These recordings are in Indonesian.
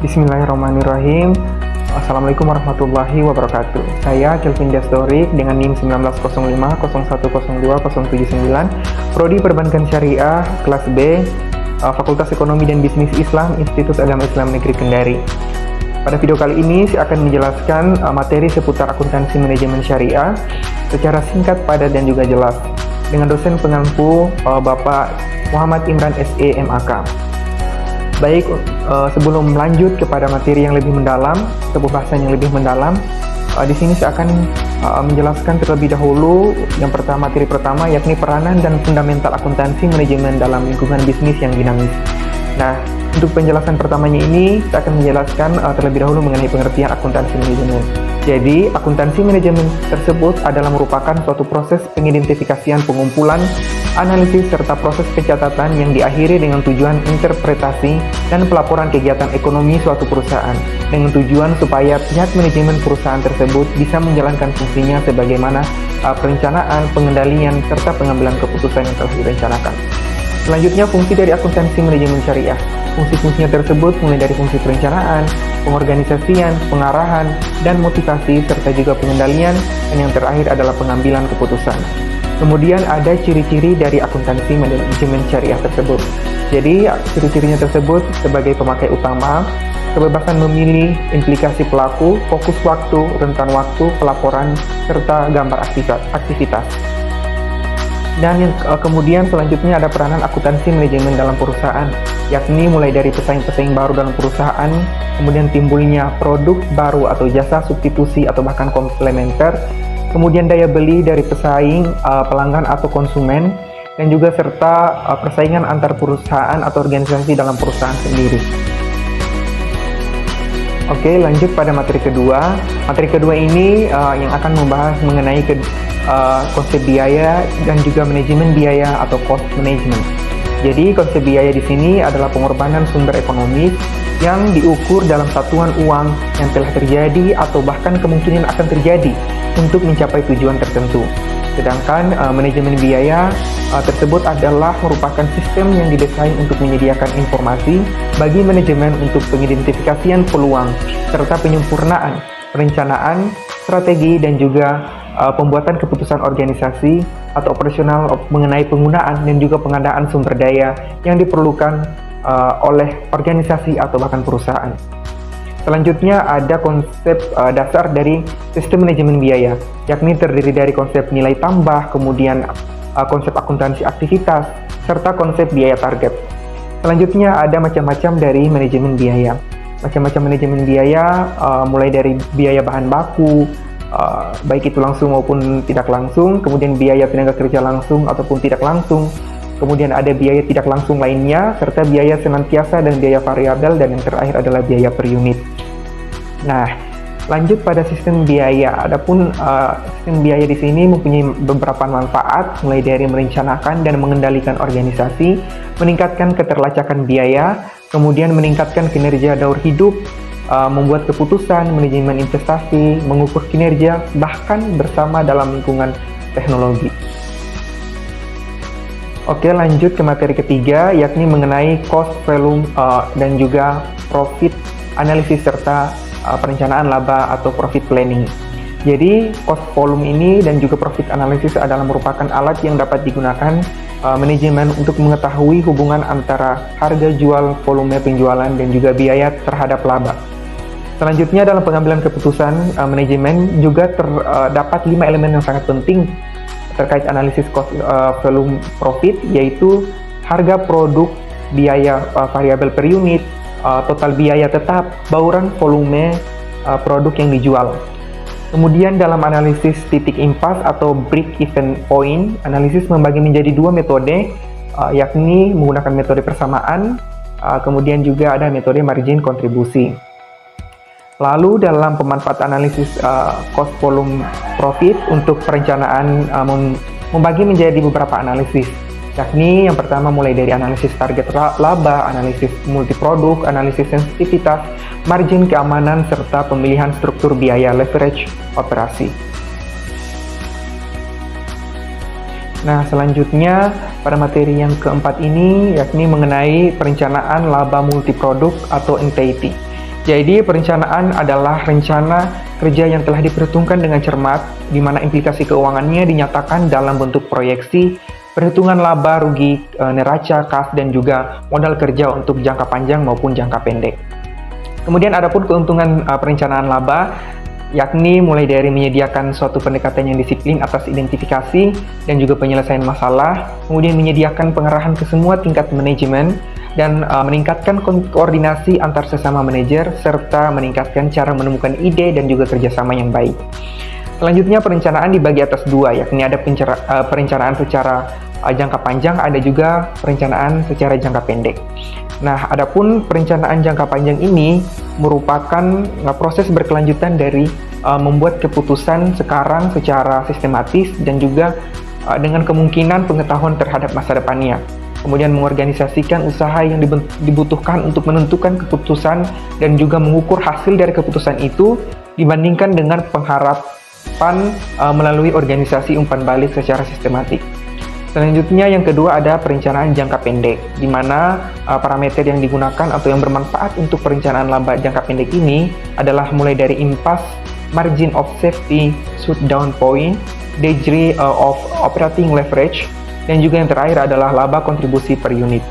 Bismillahirrahmanirrahim. Assalamualaikum warahmatullahi wabarakatuh. Saya Kelvin Diastorik dengan NIM 190501020799, Prodi Perbankan Syariah, kelas B, Fakultas Ekonomi dan Bisnis Islam, Institut Agama Islam Negeri Kendari. Pada video kali ini saya akan menjelaskan materi seputar akuntansi manajemen syariah secara singkat, padat, dan juga jelas dengan dosen pengampu Bapak Muhammad Imran SE MAK. Baik, sebelum lanjut kepada materi yang lebih mendalam, atau pembahasan yang lebih mendalam, di sini saya akan menjelaskan terlebih dahulu yang pertama, materi pertama, yakni peranan dan fundamental akuntansi manajemen dalam lingkungan bisnis yang dinamis. Nah, untuk penjelasan pertamanya ini, saya akan menjelaskan terlebih dahulu mengenai pengertian akuntansi manajemen. Jadi, akuntansi manajemen tersebut adalah merupakan suatu proses pengidentifikasian, pengumpulan, analisis, serta proses pencatatan yang diakhiri dengan tujuan interpretasi dan pelaporan kegiatan ekonomi suatu perusahaan, dengan tujuan supaya pihak manajemen perusahaan tersebut bisa menjalankan fungsinya sebagaimana perencanaan, pengendalian, serta pengambilan keputusan yang telah direncanakan. Selanjutnya, fungsi dari akuntansi manajemen syariah. Fungsi-fungsinya tersebut mulai dari fungsi perencanaan, pengorganisasian, pengarahan, dan motivasi, serta juga pengendalian, dan yang terakhir adalah pengambilan keputusan. Kemudian ada ciri-ciri dari akuntansi manajemen syariah tersebut. Jadi, ciri-cirinya tersebut sebagai pemakai utama, kebebasan memilih, implikasi pelaku, fokus waktu, rentan waktu, pelaporan, serta gambar aktivitas. Dan yang kemudian selanjutnya ada peranan akuntansi manajemen dalam perusahaan, yakni mulai dari pesaing-pesaing baru dalam perusahaan, kemudian timbulnya produk baru atau jasa substitusi atau bahkan komplementer, kemudian daya beli dari pesaing, pelanggan atau konsumen, dan juga serta persaingan antar perusahaan atau organisasi dalam perusahaan sendiri. Oke, lanjut pada materi kedua. Materi kedua ini yang akan membahas mengenai konsep biaya dan juga manajemen biaya atau cost management. Jadi, konsep biaya di sini adalah pengorbanan sumber ekonomis yang diukur dalam satuan uang yang telah terjadi atau bahkan kemungkinan akan terjadi untuk mencapai tujuan tertentu. Sedangkan manajemen biaya tersebut adalah merupakan sistem yang didesain untuk menyediakan informasi bagi manajemen untuk pengidentifikasian peluang serta penyempurnaan, perencanaan, strategi, dan juga pembuatan keputusan organisasi atau operasional mengenai penggunaan dan juga pengadaan sumber daya yang diperlukan oleh organisasi atau bahkan perusahaan. Selanjutnya ada konsep dasar dari sistem manajemen biaya, yakni terdiri dari konsep nilai tambah, kemudian konsep akuntansi aktivitas, serta konsep biaya target. Selanjutnya ada macam-macam dari manajemen biaya. Macam-macam manajemen biaya mulai dari biaya bahan baku, baik itu langsung maupun tidak langsung, kemudian biaya tenaga kerja langsung ataupun tidak langsung, kemudian ada biaya tidak langsung lainnya, serta biaya senantiasa dan biaya variabel, dan yang terakhir adalah biaya per unit. Nah, lanjut pada sistem biaya. Adapun sistem biaya di sini mempunyai beberapa manfaat, mulai dari merencanakan dan mengendalikan organisasi, meningkatkan keterlacakan biaya, kemudian meningkatkan kinerja daur hidup, membuat keputusan, manajemen investasi, mengukur kinerja, bahkan bersama dalam lingkungan teknologi. Oke, lanjut ke materi ketiga, yakni mengenai cost, volume, dan juga profit analisis serta perencanaan laba atau profit planning. Jadi, cost, volume ini dan juga profit analysis adalah merupakan alat yang dapat digunakan manajemen untuk mengetahui hubungan antara harga jual, volume penjualan, dan juga biaya terhadap laba. Selanjutnya, dalam pengambilan keputusan manajemen juga terdapat 5 elemen yang sangat penting terkait analisis cost, volume, profit, yaitu harga produk, biaya variabel per unit, total biaya tetap, bauran volume produk yang dijual. Kemudian dalam analisis titik impas atau break even point, analisis membagi menjadi 2 metode, yakni menggunakan metode persamaan, kemudian juga ada metode margin kontribusi. Lalu dalam pemanfaat analisis cost, volume, profit untuk perencanaan membagi menjadi beberapa analisis, yakni yang pertama mulai dari analisis target laba, analisis multiproduk, analisis sensitivitas, margin keamanan, serta pemilihan struktur biaya leverage operasi. Nah, selanjutnya pada materi yang keempat ini yakni mengenai perencanaan laba multiproduk atau NTIP. Jadi perencanaan adalah rencana kerja yang telah diperhitungkan dengan cermat, di mana implikasi keuangannya dinyatakan dalam bentuk proyeksi, perhitungan laba, rugi, neraca, kas, dan juga modal kerja untuk jangka panjang maupun jangka pendek. Kemudian adapun keuntungan perencanaan laba, yakni mulai dari menyediakan suatu pendekatan yang disiplin atas identifikasi dan juga penyelesaian masalah, kemudian menyediakan pengarahan ke semua tingkat manajemen, dan meningkatkan koordinasi antar sesama manajer, serta meningkatkan cara menemukan ide dan juga kerjasama yang baik. Selanjutnya perencanaan dibagi atas dua, yakni ada perencanaan secara jangka panjang, ada juga perencanaan secara jangka pendek. Nah, adapun perencanaan jangka panjang ini merupakan proses berkelanjutan dari membuat keputusan sekarang secara sistematis dan juga dengan kemungkinan pengetahuan terhadap masa depannya. Kemudian mengorganisasikan usaha yang dibutuhkan untuk menentukan keputusan dan juga mengukur hasil dari keputusan itu dibandingkan dengan pengharapan melalui organisasi umpan balik secara sistematik. Selanjutnya yang kedua ada perencanaan jangka pendek, di mana parameter yang digunakan atau yang bermanfaat untuk perencanaan laba jangka pendek ini adalah mulai dari impasse, margin of safety, shutdown point, degree of operating leverage, dan juga yang terakhir adalah laba kontribusi per unit.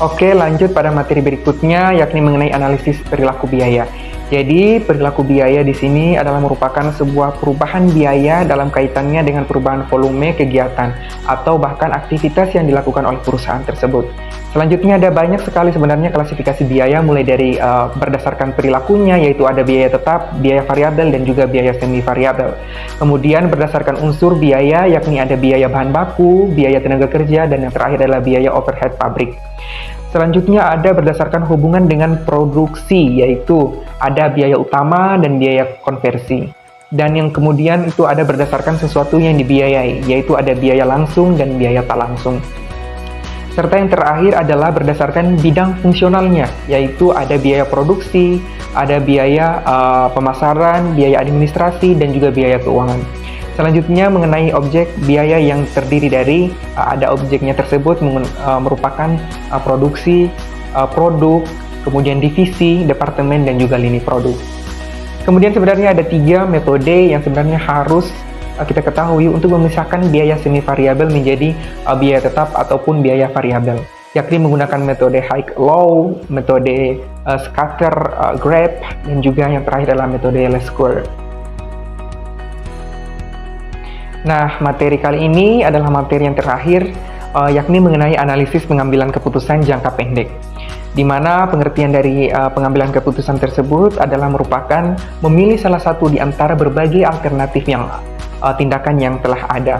Oke, lanjut pada materi berikutnya, yakni mengenai analisis perilaku biaya. Jadi, perilaku biaya di sini adalah merupakan sebuah perubahan biaya dalam kaitannya dengan perubahan volume kegiatan atau bahkan aktivitas yang dilakukan oleh perusahaan tersebut. Selanjutnya ada banyak sekali sebenarnya klasifikasi biaya, mulai dari berdasarkan perilakunya, yaitu ada biaya tetap, biaya variabel, dan juga biaya semi variabel. Kemudian berdasarkan unsur biaya, yakni ada biaya bahan baku, biaya tenaga kerja, dan yang terakhir adalah biaya overhead pabrik. Selanjutnya ada berdasarkan hubungan dengan produksi, yaitu ada biaya utama dan biaya konversi. Dan yang kemudian itu ada berdasarkan sesuatu yang dibiayai, yaitu ada biaya langsung dan biaya tak langsung. Serta yang terakhir adalah berdasarkan bidang fungsionalnya, yaitu ada biaya produksi, ada biaya pemasaran, biaya administrasi, dan juga biaya keuangan. Selanjutnya mengenai objek biaya yang terdiri dari ada objeknya tersebut merupakan produksi, produk, kemudian divisi, departemen, dan juga lini produk. Kemudian sebenarnya ada 3 metode yang sebenarnya harus kita ketahui untuk memisahkan biaya semi variabel menjadi biaya tetap ataupun biaya variabel, yakni menggunakan metode Hike-Low, metode Scatter-Graph, dan juga yang terakhir adalah metode least square. Nah, materi kali ini adalah materi yang terakhir, yakni mengenai analisis pengambilan keputusan jangka pendek, di mana pengertian dari pengambilan keputusan tersebut adalah merupakan memilih salah satu di antara berbagai alternatif yang tindakan yang telah ada.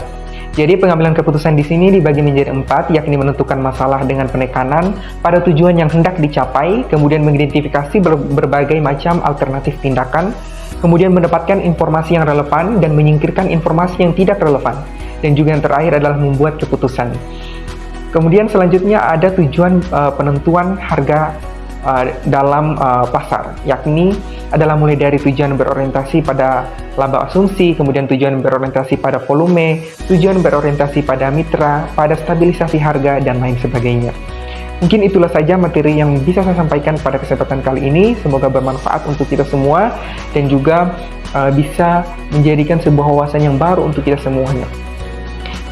Jadi pengambilan keputusan di sini dibagi menjadi 4, yakni menentukan masalah dengan penekanan pada tujuan yang hendak dicapai, kemudian mengidentifikasi berbagai macam alternatif tindakan, kemudian mendapatkan informasi yang relevan dan menyingkirkan informasi yang tidak relevan, dan juga yang terakhir adalah membuat keputusan. Kemudian selanjutnya ada tujuan penentuan harga dalam pasar, yakni adalah mulai dari tujuan berorientasi pada laba asumsi, kemudian tujuan berorientasi pada volume, tujuan berorientasi pada mitra, pada stabilisasi harga, dan lain sebagainya. Mungkin itulah saja materi yang bisa saya sampaikan pada kesempatan kali ini. Semoga bermanfaat untuk kita semua dan juga bisa menjadikan sebuah wawasan yang baru untuk kita semuanya.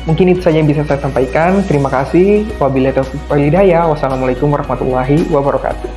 Mungkin itu saja yang bisa saya sampaikan. Terima kasih. Wabillahi taufiq wal hidayah. Wassalamualaikum warahmatullahi wabarakatuh.